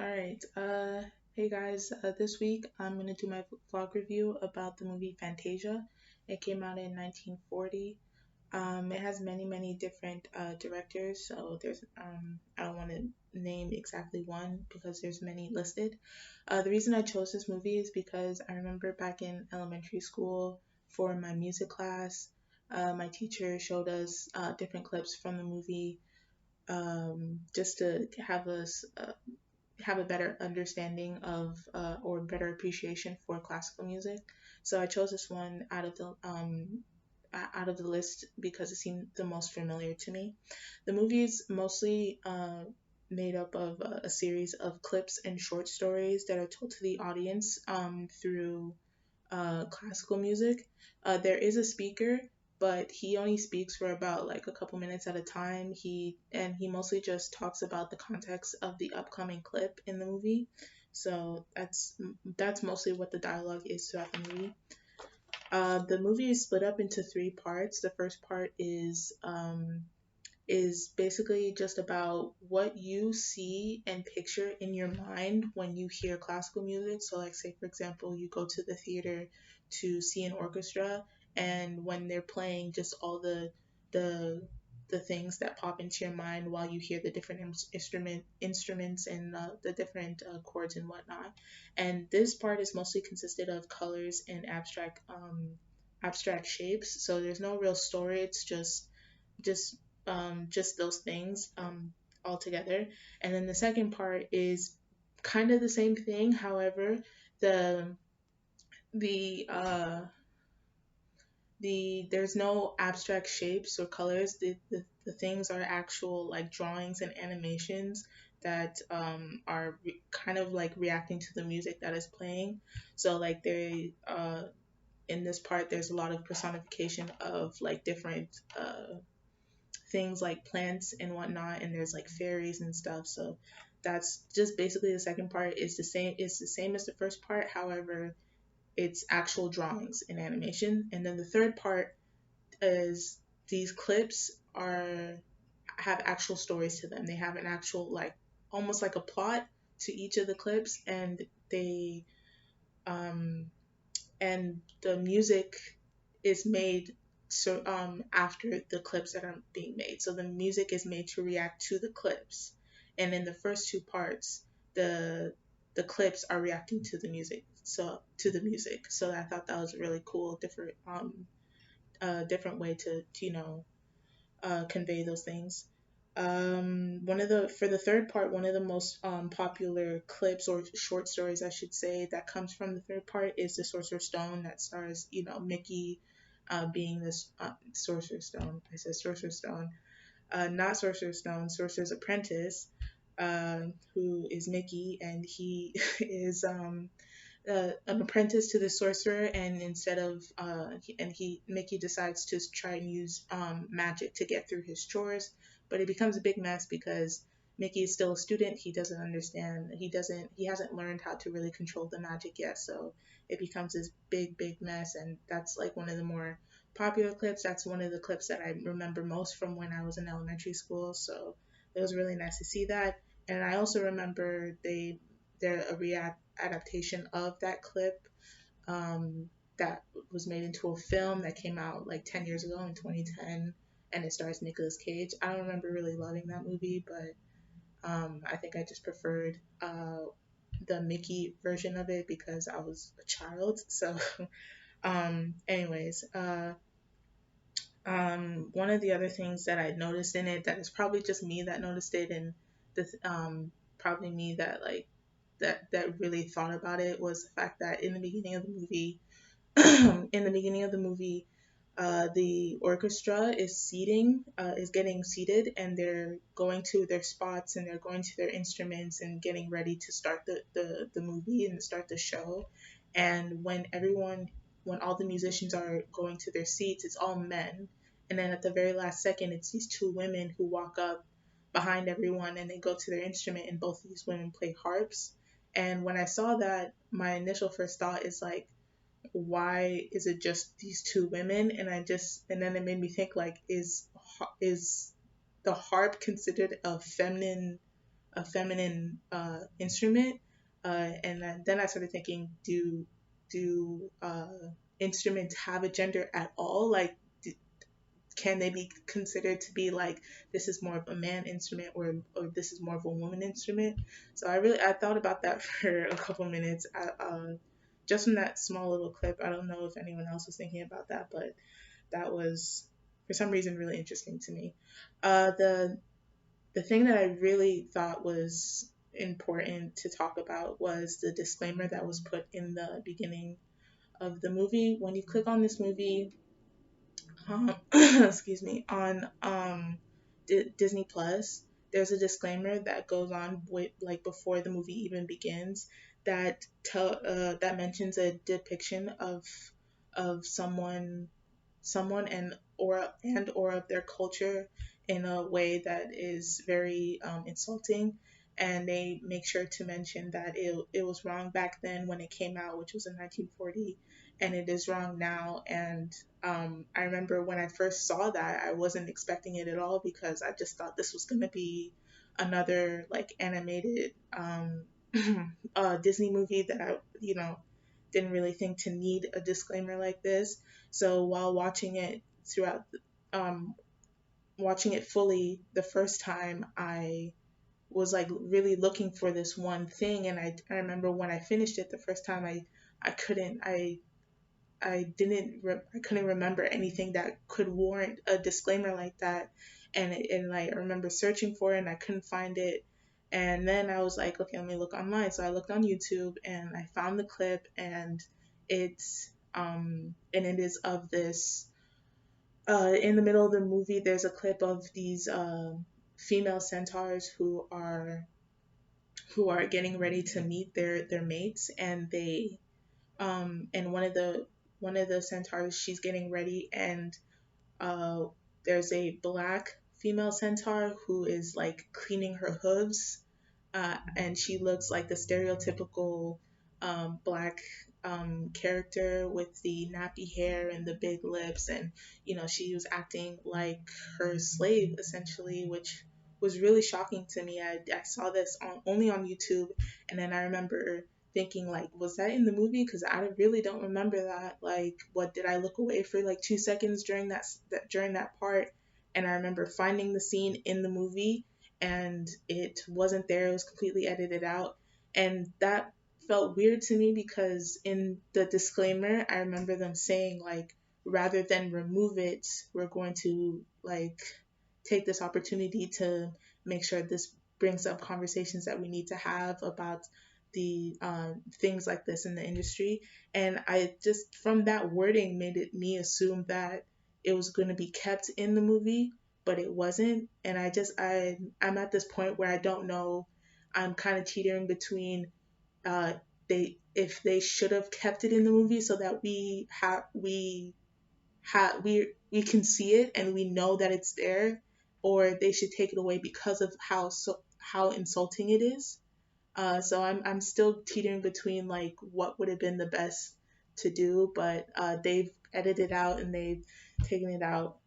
All right. Hey guys. This week I'm gonna do my vlog review about the movie Fantasia. It came out in 1940. It has many different directors, so there's I don't want to name exactly one because there's many listed. The reason I chose this movie is because I remember back in elementary school for my music class, my teacher showed us different clips from the movie just to have a better understanding of or better appreciation for classical music. So I chose this one out of the list because it seemed the most familiar to me. The movie is mostly made up of a series of clips and short stories that are told to the audience through classical music. There is a speaker, but he only speaks for about like a couple minutes at a time. He mostly just talks about the context of the upcoming clip in the movie. So that's mostly what the dialogue is throughout the movie. The movie is split up into three parts. The first part is basically just about what you see and picture in your mind when you hear classical music. So, like, say for example, you go to the theater to see an orchestra, and when they're playing, just all the the things that pop into your mind while you hear the different instruments and the different chords and whatnot. And this part is mostly consisted of colors and abstract shapes. So there's no real story. It's just just those things all together. And then the second part is kind of the same thing. However, the the uh, there's no abstract shapes or colors. The things are actual like drawings and animations that are kind of like reacting to the music that is playing. So like they in this part there's a lot of personification of like different things like plants and whatnot, and there's like fairies and stuff. So that's just basically the second part is the same. It's the same as the first part. However, it's actual drawings and animation. And then the third part is these clips are have actual stories to them. They have an actual like almost like a plot to each of the clips, they um and the music is made after the clips that are being made. So the music is made to react to the clips. And in the first two parts, the the clips are reacting to the music. So to the music. So I thought that was a really cool different way to convey those things. One of the For the third part, one of the most popular clips or short stories, I should say, that comes from the third part is the Sorcerer's Stone that stars, Mickey being this Sorcerer's Stone. I said Sorcerer's Stone, not Sorcerer's Stone, Sorcerer's Apprentice, who is Mickey, and he is an apprentice to the sorcerer, and instead of and he Mickey decides to try and use magic to get through his chores, but it becomes a big mess because Mickey is still a student. He doesn't understand. He hasn't learned how to really control the magic yet. So it becomes this big mess, and that's like one of the more popular clips. That's one of the clips that I remember most from when I was in elementary school. So it was really nice to see that. And I also remember they're a adaptation of that clip that was made into a film that came out like 10 years ago in 2010, and it stars Nicolas Cage. I don't remember really loving that movie, but I think I just preferred the Mickey version of it because I was a child. So, anyways, one of the other things that I noticed in it that is probably just me that noticed it, and probably me that like that really thought about it, was the fact that in the beginning of the movie, in the beginning of the movie, the orchestra is getting seated, and they're going to their spots and they're going to their instruments and getting ready to start the movie and start the show. And when all the musicians are going to their seats, it's all men. And then at the very last second, it's these two women who walk up behind everyone and they go to their instrument, and both of these women play harps. And when I saw that, my initial first thought is like, why is it just these two women? And then it made me think like, is the harp considered a feminine a feminine instrument, and then I started thinking, do instruments have a gender at all? Like, can they be considered to be like, this is more of a man instrument, or this is more of a woman instrument? So I thought about that for a couple minutes, just from that small little clip. I don't know if anyone else was thinking about that, but that was for some reason really interesting to me. The thing that I really thought was important to talk about was the disclaimer that was put in the beginning of the movie. When you click on this movie, excuse me, on Disney Plus, there's a disclaimer that goes on with, like, before the movie even begins, that mentions a depiction of someone and or of their culture in a way that is very insulting, and they make sure to mention that it was wrong back then when it came out, which was in 1940, and it is wrong now. And I remember when I first saw that, I wasn't expecting it at all, because I just thought this was going to be another, like, animated Disney movie that I didn't really think to need a disclaimer like this. So while throughout, um, watching it fully the first time, I was like really looking for this one thing, and I remember when I finished it the first time, I couldn't I couldn't remember anything that could warrant a disclaimer like that, and like I remember searching for it and I couldn't find it, and then I was like, okay, let me look online. So I looked on YouTube and I found the clip, and it is of this. In the middle of the movie, there's a clip of these female centaurs who are getting ready to meet their mates, and and one of the centaurs, she's getting ready, and uh there's a black female centaur who is like cleaning her hooves, and she looks like the stereotypical black character with the nappy hair and the big lips, and she was acting like her slave essentially, which was really shocking to me. I saw this only on YouTube, and then I remember thinking, like, was that in the movie? Because I really don't remember that. Like, what did I look away for like 2 seconds during that part? And I remember finding the scene in the movie, and it wasn't there. It was completely edited out. And that felt weird to me, because in the disclaimer, I remember them saying, like, rather than remove it, we're going to, like, take this opportunity to make sure this brings up conversations that we need to have about the things like this in the industry. And I just, from that wording, made it me assume that it was going to be kept in the movie, but it wasn't. And I'm at this point where I don't know. I'm kind of teetering between, uh, if they should have kept it in the movie so that we can see it and we know that it's there, or they should take it away because of how insulting it is. So I'm still teetering between, like, what would have been the best to do, but they've edited out and they've taken it out.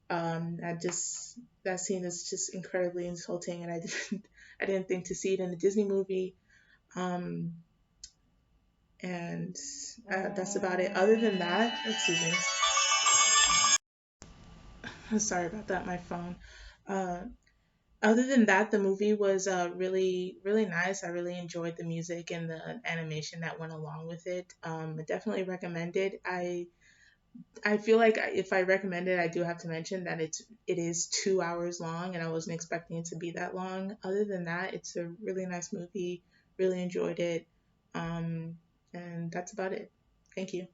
I just That scene is just incredibly insulting, and I didn't think to see it in a Disney movie. Um, and That's about it. Other than that, excuse me, sorry about that, my phone. Uh, Other than that, the movie was really, really nice. I really enjoyed the music and the animation that went along with it. I definitely recommend it. I feel like if I recommend it, I do have to mention that it is 2 hours long, and I wasn't expecting it to be that long. Other than that, it's a really nice movie. Really enjoyed it. Um, and that's about it. Thank you.